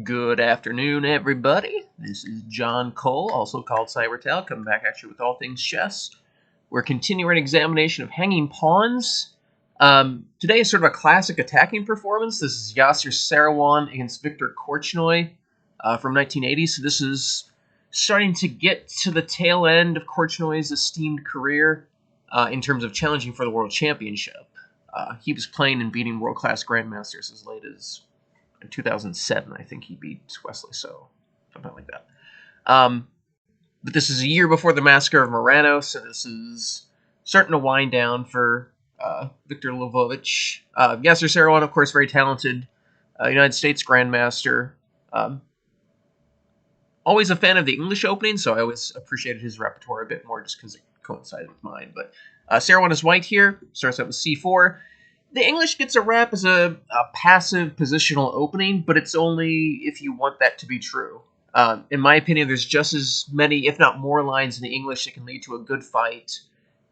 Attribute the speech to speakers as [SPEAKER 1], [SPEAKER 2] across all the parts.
[SPEAKER 1] Good afternoon, everybody. This is John Cole, also called Cybertail, coming back at you with all things chess. We're continuing an examination of hanging pawns. Today is sort of a classic attacking performance. This is Yasser Seirawan against Viktor Korchnoi from 1980. So this is starting to get to the tail end of Korchnoi's esteemed career in terms of challenging for the World Championship. He was playing and beating world-class grandmasters as late as in 2007, I think he beat Wesley So, something like that. But this is a year before the Massacre of Murano, so this is starting to wind down for Viktor Lvovich. Yasser Seirawan, of course, very talented United States grandmaster. Always a fan of the English opening, so I always appreciated his repertoire a bit more just because it coincided with mine. But Seirawan is white here, starts out with c4. The English gets a rap as a passive positional opening, but it's only if you want that to be true. In my opinion, there's just as many, if not more, lines in the English that can lead to a good fight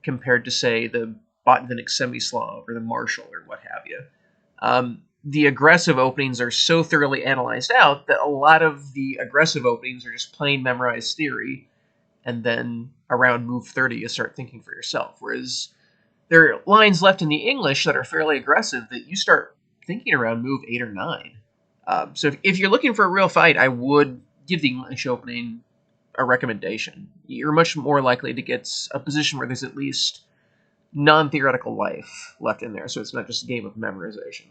[SPEAKER 1] compared to, say, the Botvinnik Semislav or the Marshall or what have you. The aggressive openings are so thoroughly analyzed out that a lot of the aggressive openings are just plain memorized theory, and then around move 30 you start thinking for yourself, whereas there are lines left in the English that are fairly aggressive that you start thinking around move 8 or 9. So if you're looking for a real fight, I would give the English opening a recommendation. You're much more likely to get a position where there's at least non-theoretical life left in there, so it's not just a game of memorization.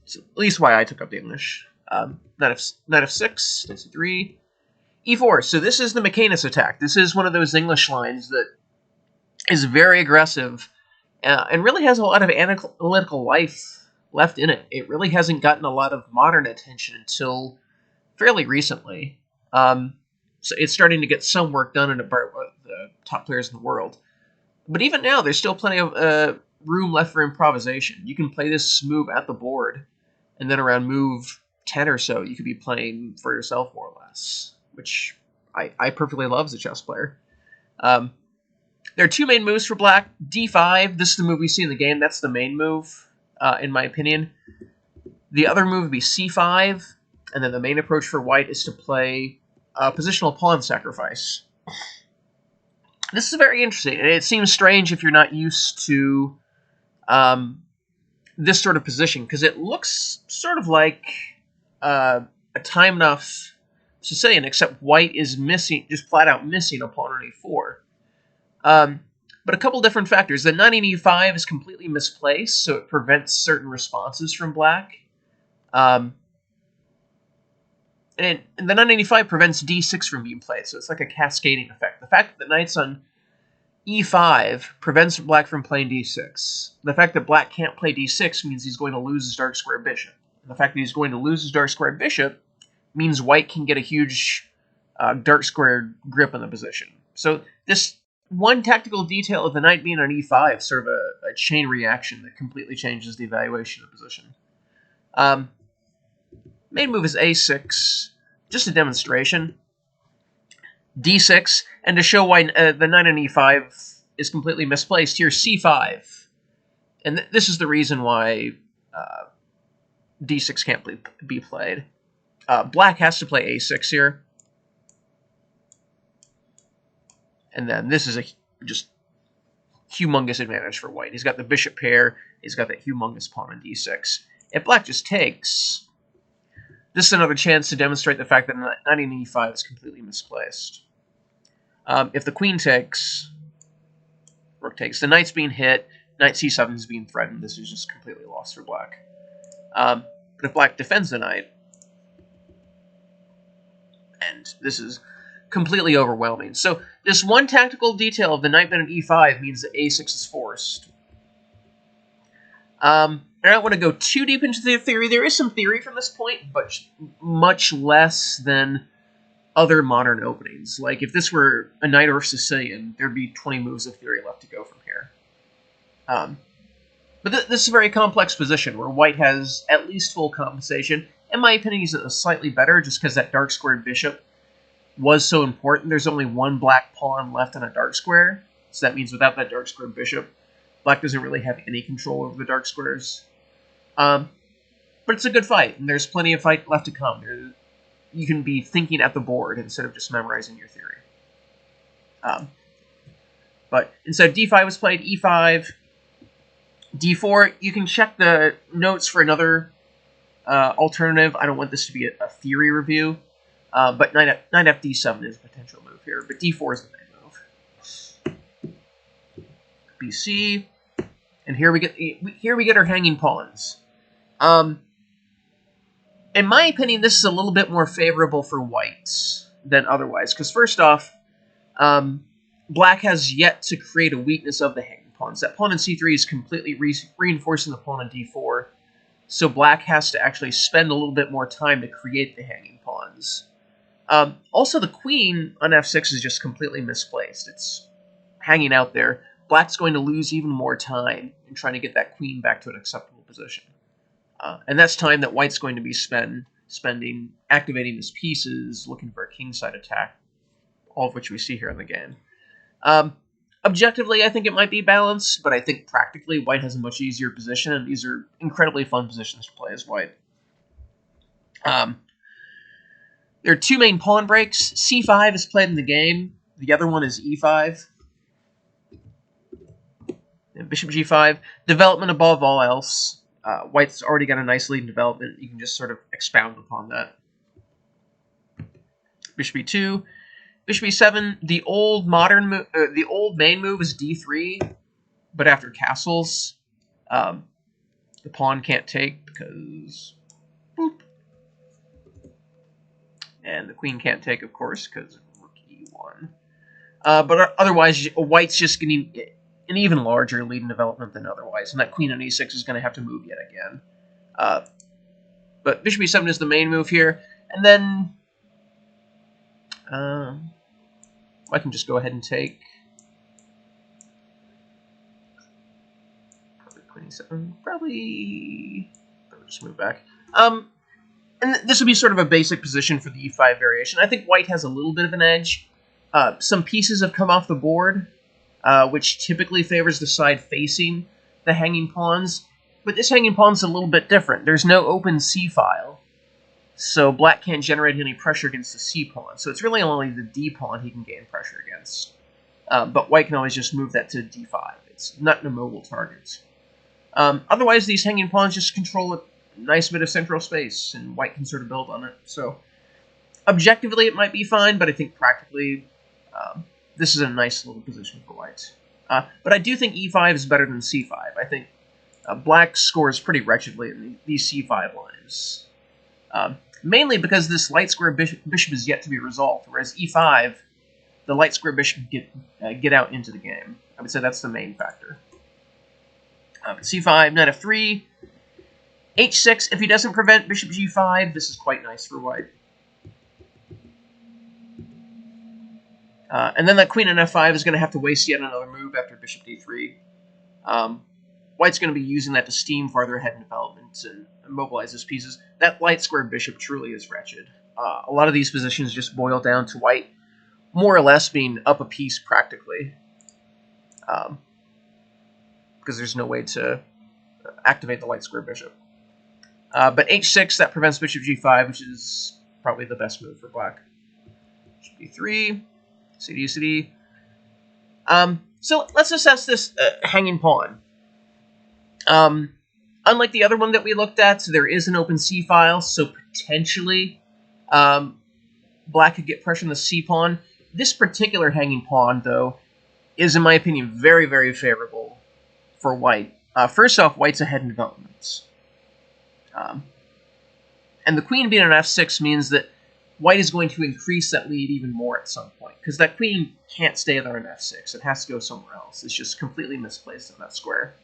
[SPEAKER 1] So at least why I took up the English. Knight f6, knight c3, e4. So this is the Mecanis attack. This is one of those English lines that is very aggressive and really has a lot of analytical life left in it. It really hasn't gotten a lot of modern attention until fairly recently. So it's starting to get some work done in about the top players in the world. But even now, there's still plenty of room left for improvisation. You can play this move at the board, and then around move 10 or so, you could be playing for yourself, more or less, which I perfectly love as a chess player. There are two main moves for black. d5, this is the move we see in the game. That's the main move, in my opinion. The other move would be c5, and then the main approach for white is to play positional pawn sacrifice. This is very interesting, and it seems strange if you're not used to this sort of position, because it looks sort of like a time enough Sicilian, except white is missing, just flat out missing a pawn on e4. But a couple different factors. The knight in e5 is completely misplaced, so it prevents certain responses from black. And the knight in e5 prevents d6 from being played, so it's like a cascading effect. The fact that the knight's on e5 prevents black from playing d6. The fact that black can't play d6 means he's going to lose his dark square bishop. And the fact that he's going to lose his dark square bishop means white can get a huge dark square grip on the position. So this one tactical detail of the knight being on e5, sort of a chain reaction that completely changes the evaluation of the position. Main move is a6, just a demonstration. d6, and to show why the knight on e5 is completely misplaced, here c5. And this is the reason why d6 can't be played. Black has to play a6 here. And then this is a just humongous advantage for white. He's got the bishop pair. He's got that humongous pawn on d6. If black just takes, this is another chance to demonstrate the fact that knight on e5 is completely misplaced. If the queen takes, rook takes, the knight's being hit, knight c7 is being threatened. This is just completely lost for black. But if black defends the knight, and this is completely overwhelming. So this one tactical detail of the knight on e5 means that a6 is forced. I don't want to go too deep into the theory. There is some theory from this point, but much less than other modern openings. Like, if this were a knight or Sicilian, there'd be 20 moves of theory left to go from here. But this is a very complex position where white has at least full compensation. In my opinion, he's slightly better just because that dark squared bishop was so important. There's only one black pawn left on a dark square, so that means without that dark squared bishop, black doesn't really have any control over the dark squares. But But it's a good fight, and there's plenty of fight left to come. You can be thinking at the board instead of just memorizing your theory. But instead, d5 was played, e5, d4. You can check the notes for another alternative. I don't want this to be a theory review, but knight f d7 is a potential move here, but d4 is the main move. bc, and here we get our hanging pawns. In my opinion, this is a little bit more favorable for whites than otherwise, because first off, black has yet to create a weakness of the hanging pawns. That pawn in c3 is completely reinforcing the pawn in d4, so black has to actually spend a little bit more time to create the hanging pawns. Also, the queen on f6 is just completely misplaced. It's hanging out there. Black's going to lose even more time in trying to get that queen back to an acceptable position. And that's time that white's going to be spending activating his pieces, looking for a kingside attack, all of which we see here in the game. Objectively, I think it might be balanced, but I think practically white has a much easier position, and these are incredibly fun positions to play as white. There are two main pawn breaks. c5 is played in the game. The other one is e5. And bishop g5. Development above all else. White's already got a nice lead in development. You can just sort of expound upon that. Bishop e2. Bishop e7. The old main move is d3, but after castles, the pawn can't take because boop, and the queen can't take, of course, because rook e1. But otherwise, white's just getting an even larger lead in development than otherwise, and that queen on e6 is going to have to move yet again. But bishop e7 is the main move here, and then I can just go ahead and take probably queen e7. Probably just move back. And this would be sort of a basic position for the e5 variation. I think white has a little bit of an edge. Some pieces have come off the board, which typically favors the side facing the hanging pawns. But this hanging pawn's a little bit different. There's no open c-file, so black can't generate any pressure against the c-pawn. So it's really only the d-pawn he can gain pressure against. But white can always just move that to d5. It's not an immobile target. Otherwise, these hanging pawns just control a nice bit of central space, and white can sort of build on it. So objectively, it might be fine, but I think practically this is a nice little position for white. But I do think e5 is better than c5. I think black scores pretty wretchedly in these c5 lines. Mainly because this light square bishop is yet to be resolved, whereas e5, the light square bishop can get out into the game. I would say that's the main factor. c5, knight f3, h6. If he doesn't prevent bishop g5, this is quite nice for white. And then that queen on f5 is going to have to waste yet another move after bishop d3. White's going to be using that to steam farther ahead in development and immobilize his pieces. That light square bishop truly is wretched. A lot of these positions just boil down to white more or less being up a piece practically, because there's no way to activate the light square bishop. But h6, that prevents bishop g5, which is probably the best move for black. Bishop d3, cd, cd. So let's assess this hanging pawn. Unlike the other one that we looked at, there is an open c-file, so potentially black could get pressure on the c-pawn. This particular hanging pawn, though, is, in my opinion, very, very favorable for white. First off, white's ahead in development. And the queen being on f6 means that white is going to increase that lead even more at some point, because that queen can't stay there on f6. It has to go somewhere else. It's just completely misplaced in that square.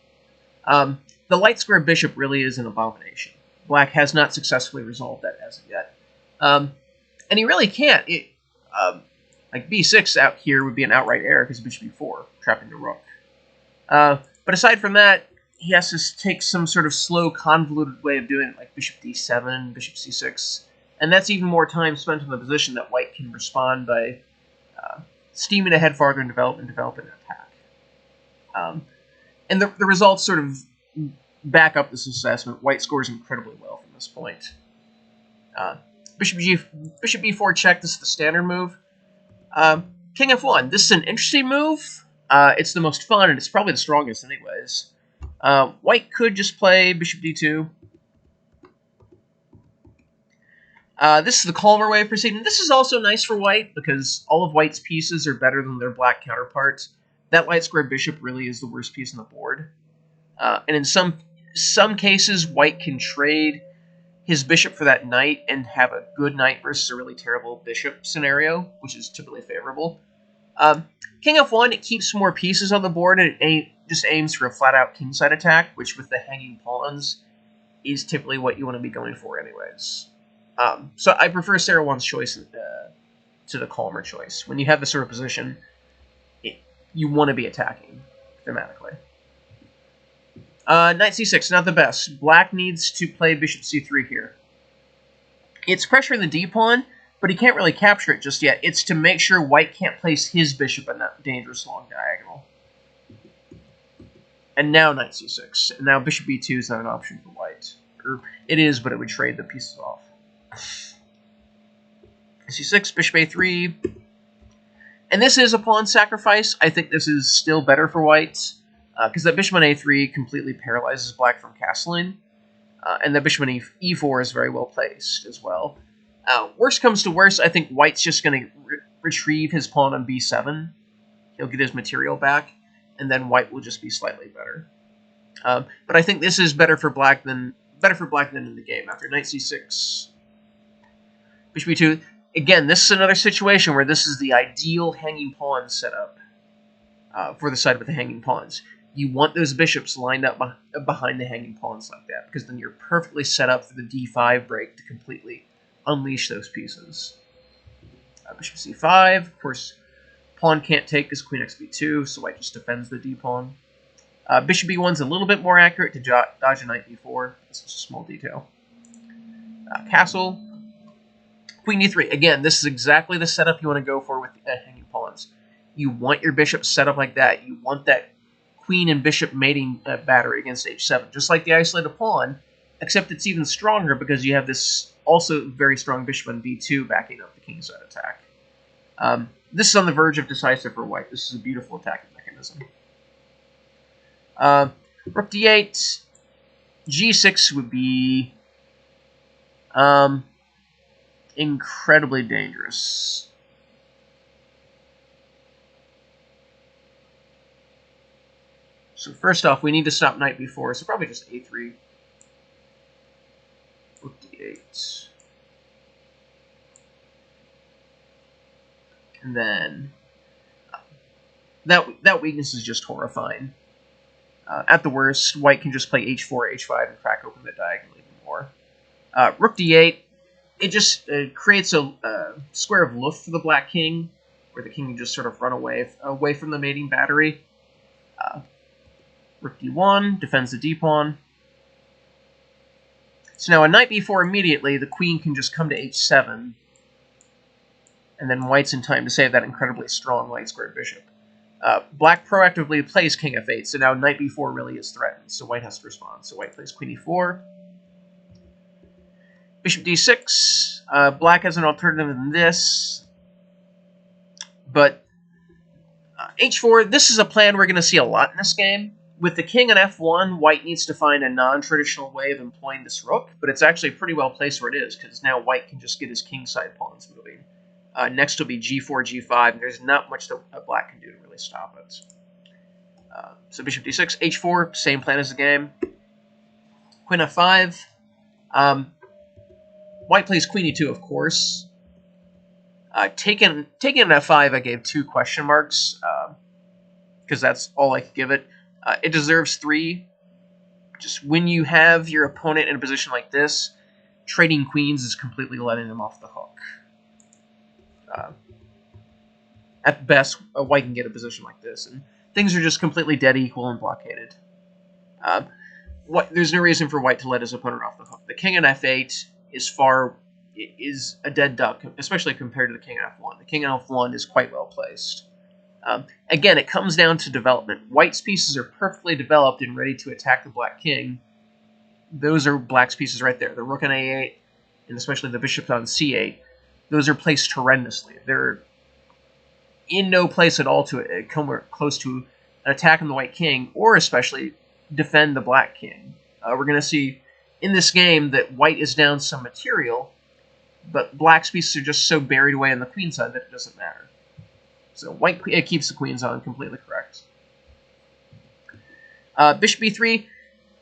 [SPEAKER 1] The light square bishop really is an abomination. Black has not successfully resolved that as of yet. And he really can't. Like b6 out here would be an outright error because bishop e4, trapping the rook. But aside from that, he has to take some sort of slow, convoluted way of doing it, like bishop d7, bishop c6. And that's even more time spent in the position that white can respond by steaming ahead farther in development, developing an attack. And the results sort of back up this assessment. White scores incredibly well from this point. Bishop b4 check. This is the standard move. King f1. This is an interesting move. It's the most fun, and it's probably the strongest anyways. White could just play bishop d2. This is the calmer way of proceeding. This is also nice for white, because all of white's pieces are better than their black counterparts. That light square bishop really is the worst piece on the board. And in some cases, white can trade his bishop for that knight and have a good knight versus a really terrible bishop scenario, which is typically favorable. King f1, it keeps more pieces on the board, and it just aims for a flat-out kingside attack, which with the hanging pawns is typically what you want to be going for anyways. So I prefer Seirawan's choice to the calmer choice. When you have this sort of position, you want to be attacking thematically. Knight c6, not the best. Black needs to play bishop c3 here. It's pressuring the d-pawn, but he can't really capture it just yet. It's to make sure white can't place his bishop in that dangerous long diagonal. And now knight c6. And now bishop b2 is not an option for white. Or it is, but it would trade the pieces off. c6, bishop a3. And this is a pawn sacrifice. I think this is still better for white, because that bishop on a3 completely paralyzes black from castling. And the bishop on e4 is very well placed as well. Worst comes to worst, I think white's just going to retrieve his pawn on b7. He'll get his material back, and then white will just be slightly better. But I think this is better for black than in the game. After knight c6, bishop b2. Again, this is another situation where this is the ideal hanging pawn setup for the side with the hanging pawns. You want those bishops lined up behind the hanging pawns like that, because then you're perfectly set up for the d5 break to completely unleash those pieces. Bishop c5, of course, pawn can't take because queen x b2, so white just defends the d-pawn. Bishop b1's a little bit more accurate to dodge a knight b4. This is a small detail. Castle. Queen e3. Again, this is exactly the setup you want to go for with the hanging pawns. You want your bishop set up like that. You want that queen and bishop mating battery against h7, just like the isolated pawn, except it's even stronger because you have this also very strong bishop on b2 backing up the kingside attack. This is on the verge of decisive for white. This is a beautiful attacking mechanism. Rook d8, g6 would be incredibly dangerous. So first off, we need to stop knight b4, so probably just a3. Rook d8. And then that weakness is just horrifying. At the worst, white can just play h4, h5, and crack open the diagonal even more. Rook d8, it just creates a square of luft for the black king, where the king can just sort of run away from the mating battery. Rook d1 defends the d-pawn. So now on knight b4 immediately, the queen can just come to h7, and then white's in time to save that incredibly strong light square bishop. Black proactively plays king f8, so now knight b4 really is threatened, so white has to respond. So white plays queen e4. Bishop d6. Black has an alternative in this, but h4, this is a plan we're going to see a lot in this game. With the king on f1, white needs to find a non-traditional way of employing this rook, but it's actually pretty well placed where it is, because now white can just get his kingside pawns moving. Next will be g4, g5, and there's not much that black can do to really stop it. So bishop d6, h4, same plan as the game. Queen f5. White plays queen e2, of course. Taking an f5, I gave 2 question marks, because that's all I could give it. It deserves 3. Just when you have your opponent in a position like this, trading queens is completely letting them off the hook. At best, white can get a position like this, and things are just completely dead equal and blockaded. There's no reason for white to let his opponent off the hook. The king on f8 is a dead duck, especially compared to the king on f1. The king on f1 is quite well placed. Again, it comes down to development. White's pieces are perfectly developed and ready to attack the black king, those are black's pieces right there. The rook on a8, and especially the bishop on c8, those are placed horrendously. They're in no place at all to come close to an attack on the white king, or especially defend the black king. We're going to see in this game that white is down some material, but black's pieces are just so buried away on the queen side that it doesn't matter. So white keeps the queens on, completely correct. Bishop b3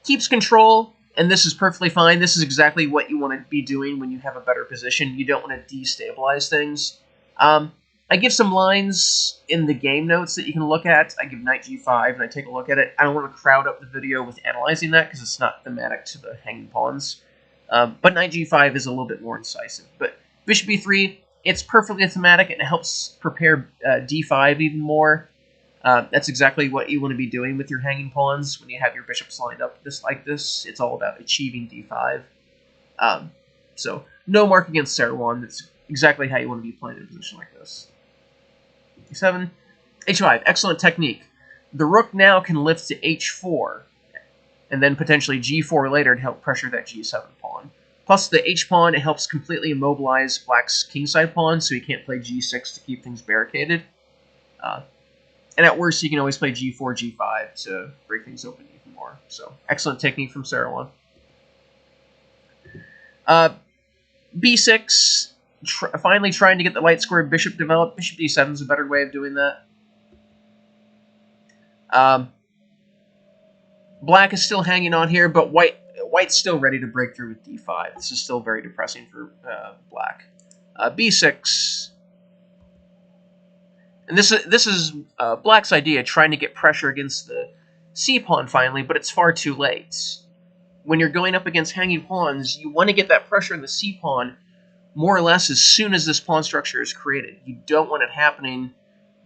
[SPEAKER 1] keeps control, and this is perfectly fine. This is exactly what you want to be doing when you have a better position. You don't want to destabilize things. I give some lines in the game notes that you can look at. I give knight g5, and I take a look at it. I don't want to crowd up the video with analyzing that, because it's not thematic to the hanging pawns. But knight g5 is a little bit more incisive. But bishop b3, it's perfectly thematic, and it helps prepare d5 even more. That's exactly what you want to be doing with your hanging pawns when you have your bishops lined up like this. It's all about achieving d5. So no mark against Seirawan. That's exactly how you want to be playing in a position like this. e7, h5, excellent technique. The rook now can lift to h4, and then potentially g4 later to help pressure that g7 pawn. Plus the h-pawn, it helps completely immobilize black's kingside pawn, so he can't play g6 to keep things barricaded. And at worst, you can always play g4, g5 to break things open even more. So, excellent technique from Seirawan. b6, finally trying to get the light squared bishop developed. Bishop d7 is a better way of doing that. Black is still hanging on here, but white's still ready to break through with d5. This is still very depressing for black. b6... And this is black's idea, trying to get pressure against the c-pawn finally, but it's far too late. When you're going up against hanging pawns, you want to get that pressure in the c-pawn more or less as soon as this pawn structure is created. You don't want it happening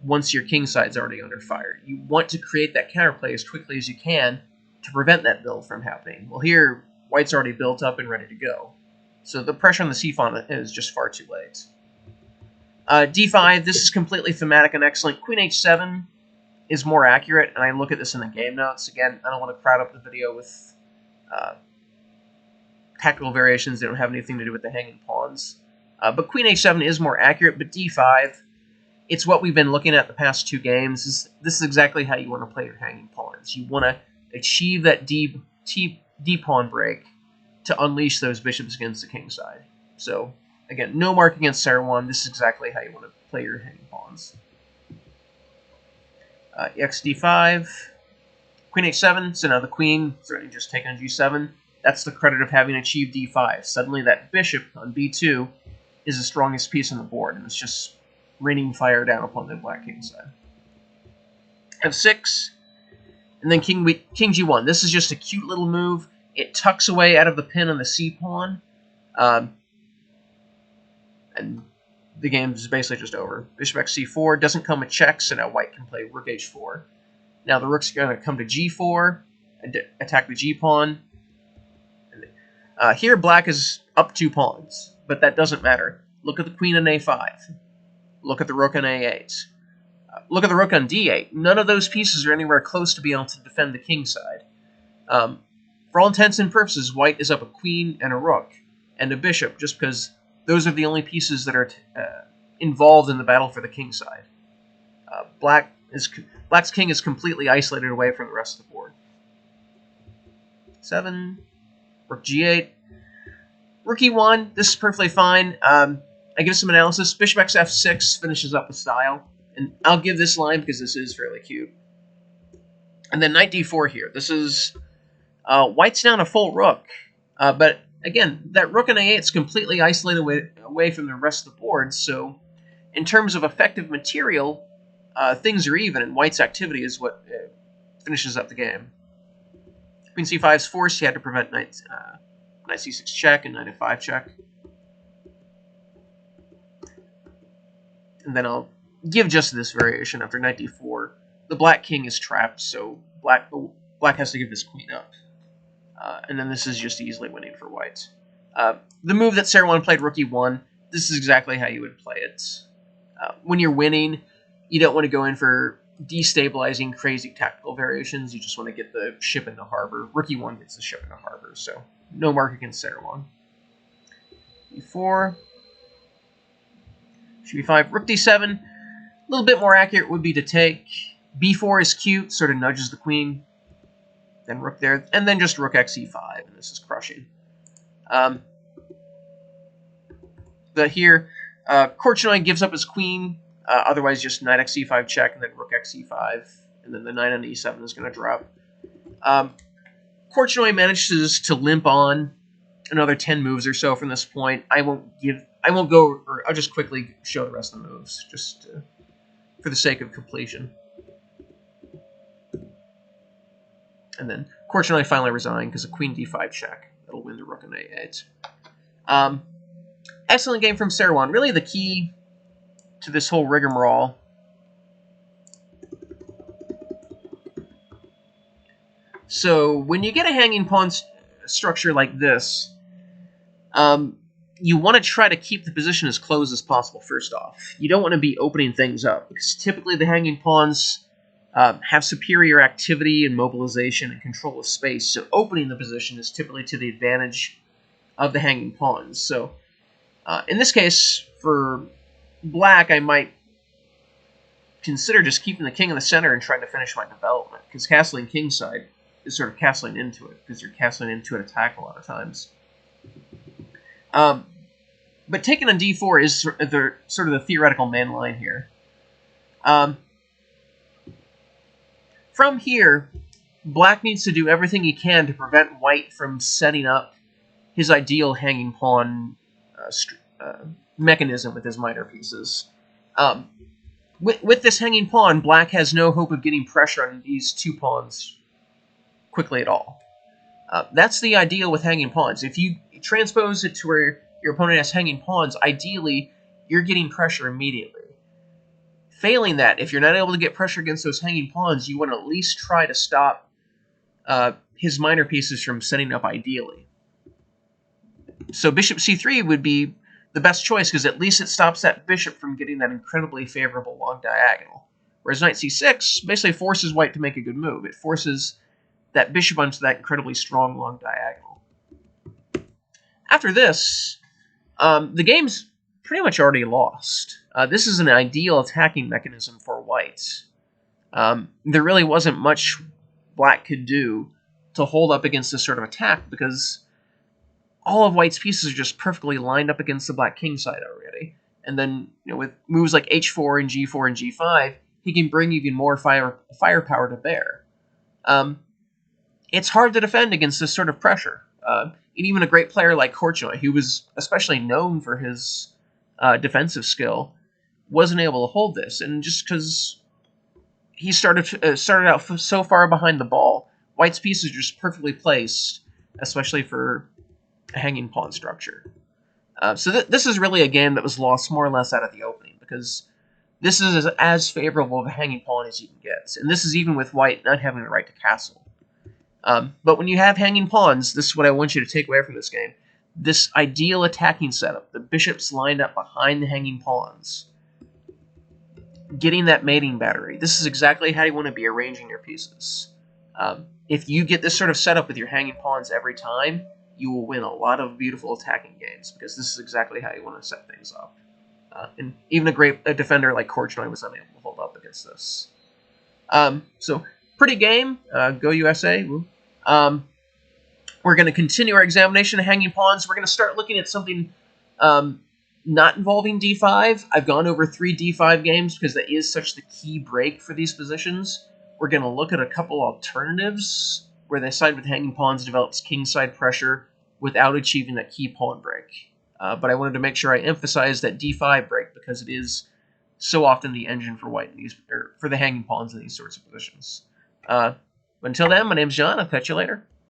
[SPEAKER 1] once your kingside's already under fire. You want to create that counterplay as quickly as you can to prevent that build from happening. Well, here, white's already built up and ready to go. So the pressure on the c-pawn is just far too late. d5, this is completely thematic and excellent. Queen h7 is more accurate, and I look at this in the game notes. Again, I don't want to crowd up the video with tactical variations that don't have anything to do with the hanging pawns. But queen h7 is more accurate, but d5, it's what we've been looking at the past two games. This is exactly how you want to play your hanging pawns. You want to achieve that d-pawn break to unleash those bishops against the king side. So, again, no mark against Seirawan. This is exactly how you want to play your hanging pawns. Ex d5, queen h7. So now the queen is ready to just take on g7. That's the credit of having achieved d5. Suddenly that bishop on b2 is the strongest piece on the board, and it's just raining fire down upon the black king side. f6, and then king g1. This is just a cute little move. It tucks away out of the pin on the c-pawn. And the game is basically just over. Bishop c4 doesn't come with checks, so now white can play rook h4. Now the rook's going to come to g4 and attack the g-pawn. Here black is up 2 pawns, but that doesn't matter. Look at the queen on a5. Look at the rook on a8. Look at the rook on d8. None of those pieces are anywhere close to being able to defend the king side. For all intents and purposes, white is up a queen and a rook and a bishop, just because those are the only pieces that are involved in the battle for the king side. Black's king is completely isolated away from the rest of the board. 7, rook g8, rook e1. This is perfectly fine. I give some analysis. Bishop f6 finishes up the style, and I'll give this line because this is fairly cute. And then knight d4 here. This is white's down a full rook, but again, that rook on a8 is completely isolated away from the rest of the board, so in terms of effective material, things are even, and white's activity is what finishes up the game. Queen c5 is forced. You had to prevent knight c6 check and knight f5 check. And then I'll give just this variation after knight d4. The black king is trapped, so black has to give this queen up. And then this is just easily winning for white. The move that Seirawan played, rook e1, this is exactly how you would play it. When you're winning, you don't want to go in for destabilizing, crazy tactical variations. You just want to get the ship into harbor. Rook e1 gets the ship into harbor, so no mark against Seirawan. e4. Should be 5. Rook d7. A little bit more accurate would be to take. b4 is cute, sort of nudges the queen. Then rook there, and then just rook xe5, and this is crushing. But here, Korchnoi gives up his queen, otherwise just knight xe5 check, and then rook xe5, and then the knight on e7 is going to drop. Korchnoi manages to limp on another 10 moves or so from this point. I'll just quickly show the rest of the moves, just for the sake of completion. And then Korchnoi finally resigned because a queen d5 check. That'll win the rook on a8. Excellent game from Seirawan. Really the key to this whole rigmarole. So when you get a hanging pawn structure like this, you want to try to keep the position as closed as possible first off. You don't want to be opening things up, because typically the hanging pawns have superior activity and mobilization and control of space, so opening the position is typically to the advantage of the hanging pawns. So in this case, for black, I might consider just keeping the king in the center and trying to finish my development, because castling Kingside is sort of castling into it, because you're castling into an attack a lot of times. But taking on d4 is sort of the theoretical main line here. From here, black needs to do everything he can to prevent white from setting up his ideal hanging pawn mechanism with his minor pieces. With this hanging pawn, black has no hope of getting pressure on these two pawns quickly at all. That's the ideal with hanging pawns. If you transpose it to where your opponent has hanging pawns, ideally, you're getting pressure immediately. Failing that, if you're not able to get pressure against those hanging pawns, you want to at least try to stop his minor pieces from setting up ideally. So bishop c3 would be the best choice, because at least it stops that bishop from getting that incredibly favorable long diagonal. Whereas knight c6 basically forces white to make a good move. It forces that bishop onto that incredibly strong long diagonal. After this, the game's pretty much already lost. This is an ideal attacking mechanism for white. There really wasn't much black could do to hold up against this sort of attack, because all of white's pieces are just perfectly lined up against the black king side already. And then, with moves like h4 and g4 and g5, he can bring even more firepower to bear. It's hard to defend against this sort of pressure. And even a great player like Korchnoi, who was especially known for his defensive skill, wasn't able to hold this. And just because he started out so far behind the ball, white's pieces are just perfectly placed, especially for a hanging pawn structure. So this is really a game that was lost more or less out of the opening, because this is as favorable of a hanging pawn as you can get. And this is even with white not having the right to castle. But when you have hanging pawns, this is what I want you to take away from this game. This ideal attacking setup, the bishops lined up behind the hanging pawns, getting that mating battery. This is exactly how you want to be arranging your pieces. If you get this sort of setup with your hanging pawns every time, you will win a lot of beautiful attacking games, because this is exactly how you want to set things up. And even a great defender like Korchnoi was unable to hold up against this. So, pretty game. Go USA. We're going to continue our examination of hanging pawns. We're going to start looking at something not involving d5. I've gone over 3 d5 games because that is such the key break for these positions. We're going to look at a couple alternatives where the side with hanging pawns develops kingside pressure without achieving that key pawn break. But I wanted to make sure I emphasize that d5 break, because it is so often the engine for white in these, or for the hanging pawns in these sorts of positions. Until then, my name's John. I'll catch you later.